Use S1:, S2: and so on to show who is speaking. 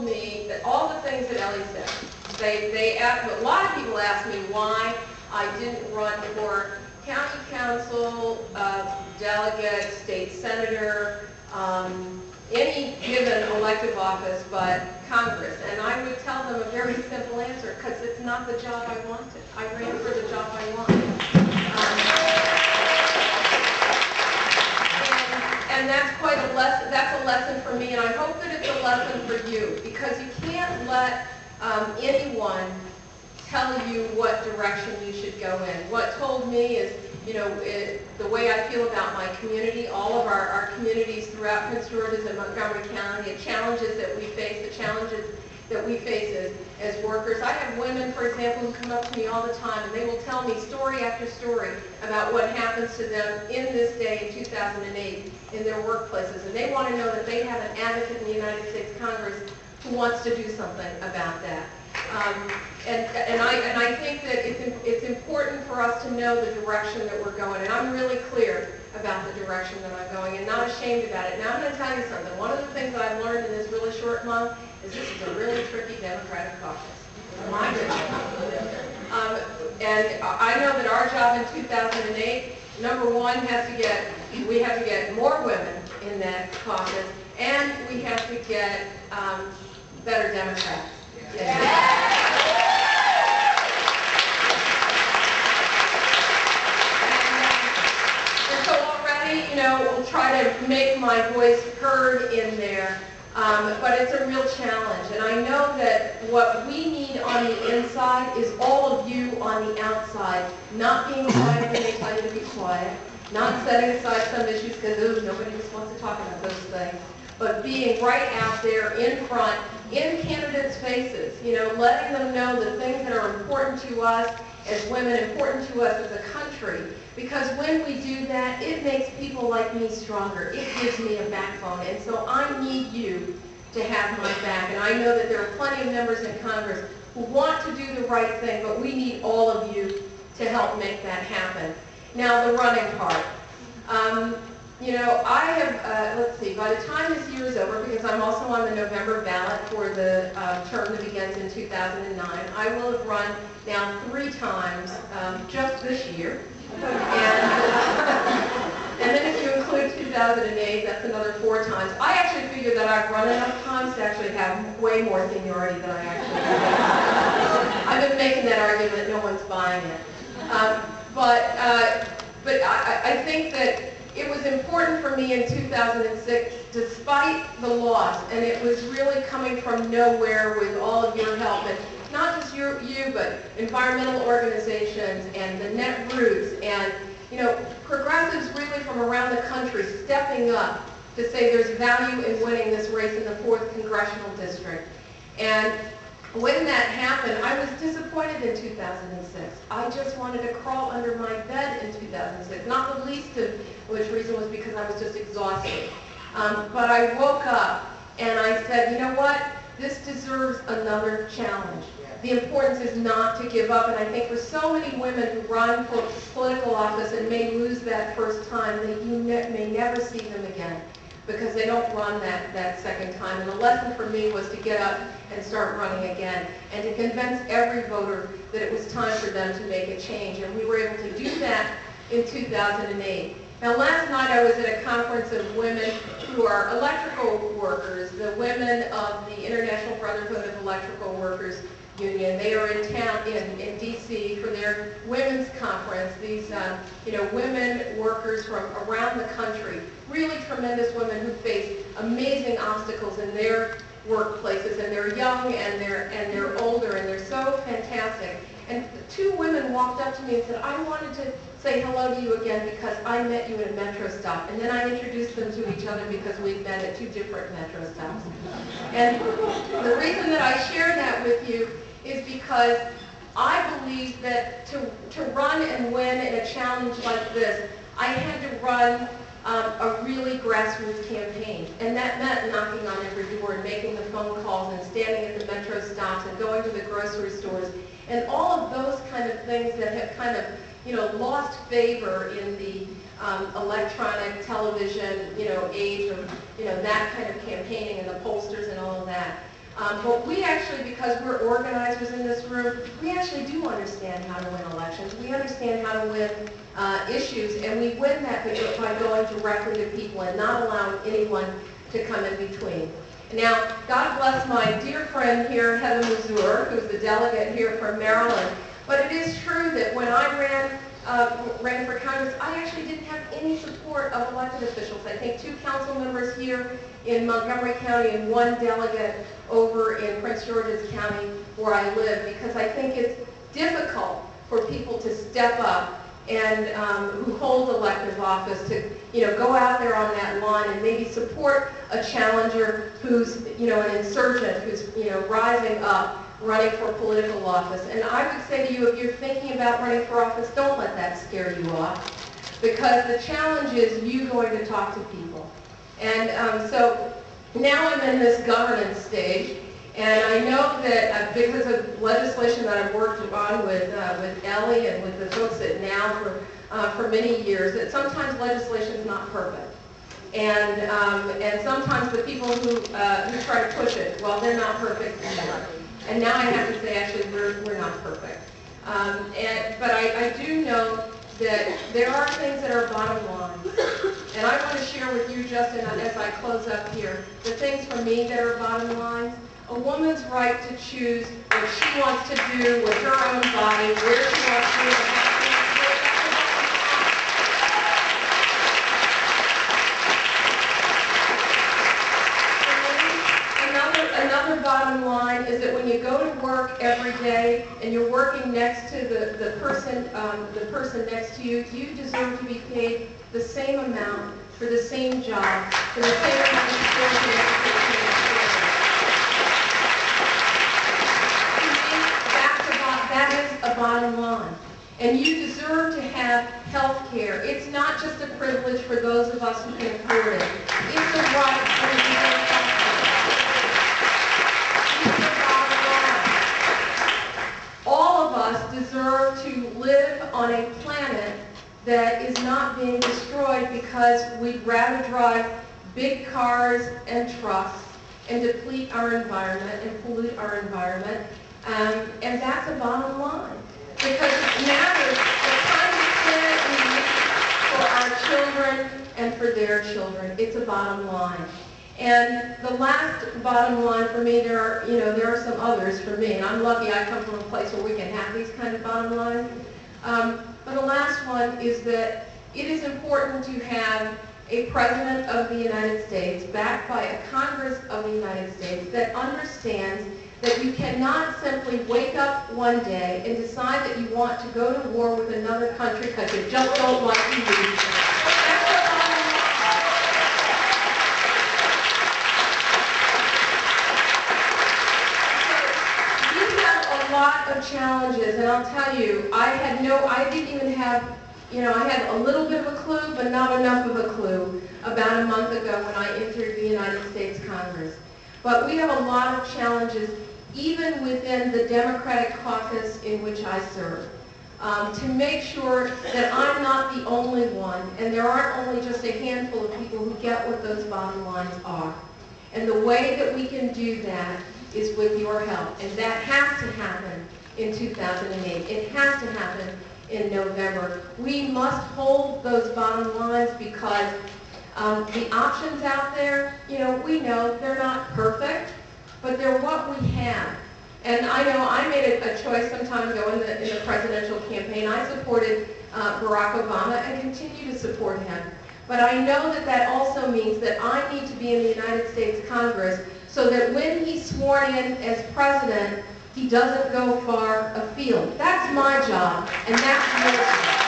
S1: told me that all the things that Ellie said. A lot of people asked me why I didn't run for county council, delegate, state senator, any given elective office but Congress. And I would tell them a very simple answer, because it's not the job I wanted. I ran for the job I wanted. And that's quite a lesson. That's a lesson for me, and I hope that it's a lesson for you, because you can't let anyone tell you what direction you should go in. What told me is, the way I feel about my community, all of our communities throughout Prince George's and Montgomery County, the challenges that we face, as workers. I have women, for example, who come up to me all the time, and they will tell me story after story about what happens to them in this day in 2008 in their workplaces. And they want to know that they have an advocate in the United States Congress who wants to do something about that. And I think that it's important for us to know the direction that we're going. And I'm really clear about the direction that I'm going and not ashamed about it. Now, I'm going to tell you something. One of the things that I've learned in this really short month is this is a really tricky Democratic caucus. My goodness. And I know that our job in 2008, number one, we have to get more women in that caucus, and we have to get better Democrats. And so already, we'll try to make my voice heard in there, but it's a real challenge. And I know that what we need on the inside is all of you on the outside, not being quiet when they tell you to be quiet, not setting aside some issues because nobody just wants to talk about those things, but being right out there in front, in candidates' faces, letting them know the things that are important to us as women, important to us as a country. Because when we do that, it makes people like me stronger. It gives me a backbone. And so I need you to have my back. And I know that there are plenty of members in Congress who want to do the right thing, but we need all of you to help make that happen. Now, the running part. I have, let's see, by the time this year is over, because I'm also on the November ballot for the term that begins in 2009, I will have run now 3 times just this year. And then if you include 2008, that's another 4 times. I actually figure that I've run enough times to actually have way more seniority than I actually have. I've been making that argument, no one's buying it. But I think that it was important for me in 2006, despite the loss, and it was really coming from nowhere with all of your help, and not just you, but environmental organizations and the Net Roots, and progressives really from around the country stepping up to say there's value in winning this race in the 4th Congressional District. And when that happened, I was disappointed in 2006. I just wanted to crawl under my bed in 2006, not the least of which reason was because I was just exhausted. But I woke up and I said, you know what? This deserves another challenge. The importance is not to give up, and I think for so many women who run for political office and may lose that first time, that you may never see them again, because they don't run that second time. And the lesson for me was to get up and start running again, and to convince every voter that it was time for them to make a change. And we were able to do that in 2008. Now, last night I was at a conference of women who are electrical workers, the women of the International Brotherhood of Electrical Workers Union. They are in town in D.C. for their women's conference. These women workers from around the country, really tremendous women who face amazing obstacles in their workplaces, and they're young and they're older, and they're so fantastic. And 2 women walked up to me and said, I wanted to say hello to you again because I met you at a metro stop. And then I introduced them to each other because we'd met at 2 different metro stops. And the reason that I share that with you is because I believe that to run and win in a challenge like this, I had to run a really grassroots campaign. And that meant knocking on every door and making the phone calls and standing at the metro stops and going to the grocery stores and all of those kind of things that have kind of lost favor in the electronic television age of that kind of campaigning and the pollsters and all of that. But we actually, because we're organizers in this room, we actually do understand how to win elections. We understand how to win issues, and we win that by going directly to people and not allowing anyone to come in between. Now, God bless my dear friend here, Heather Mazur, who's the delegate here from Maryland. But it is true that when I ran for Congress, I actually didn't have any support of elected officials. I think 2 council members here in Montgomery County and 1 delegate over in Prince George's County where I live, because I think it's difficult for people to step up and who hold elective office to, go out there on that line and maybe support a challenger who's, an insurgent who's, rising up, running for political office. And I would say to you, if you're thinking about running for office, don't let that scare you off, because the challenge is you going to talk to people. And so now I'm in this governance stage, and I know that because of legislation that I've worked on with Ellie and with the folks at Now for many years, that sometimes legislation is not perfect. And sometimes the people who try to push it, well, they're not perfect either. And now I have to say, actually, we're not perfect. But I do know that there are things that are bottom lines. And I want to share with you, Justin, as I close up here, the things for me that are bottom lines. A woman's right to choose what she wants to do with her own body, where she wants to live, and how she wants to live. Another bottom line is that when you go to work every day and you're working next to the person next to you, you deserve to be paid the same amount for the same job, for the same amount of skills and education. That is a bottom line. And you deserve to have health care. It's not just a privilege for those of us who can afford it. It's a right for you to have health care. All of us deserve to live on a planet that is not being destroyed because we'd rather drive big cars and trucks and deplete our environment and pollute our environment. And that's a bottom line, because it matters the kind of planet we need for our children and for their children. It's a bottom line. And the last bottom line for me, there are some others for me, and I'm lucky I come from a place where we can have these kind of bottom lines. But the last one is that it is important to have a President of the United States backed by a Congress of the United States that understands that you cannot simply wake up one day and decide that you want to go to war with another country because you just don't like to lose. That's the bottom line. We have a lot of challenges, and I'll tell you, I didn't even have, I had a little bit of a clue, but not enough of a clue about a month ago when I entered the United States Congress. But we have a lot of challenges even within the Democratic caucus in which I serve, to make sure that I'm not the only one, and there aren't only just a handful of people who get what those bottom lines are. And the way that we can do that is with your help, and that has to happen in 2008. It has to happen in November. We must hold those bottom lines because the options out there, we know they're not perfect, but they're what we have. And I know I made a choice some time ago in the presidential campaign. I supported Barack Obama and continue to support him. But I know that that also means that I need to be in the United States Congress so that when he's sworn in as president, he doesn't go far afield. That's my job, and that's your job.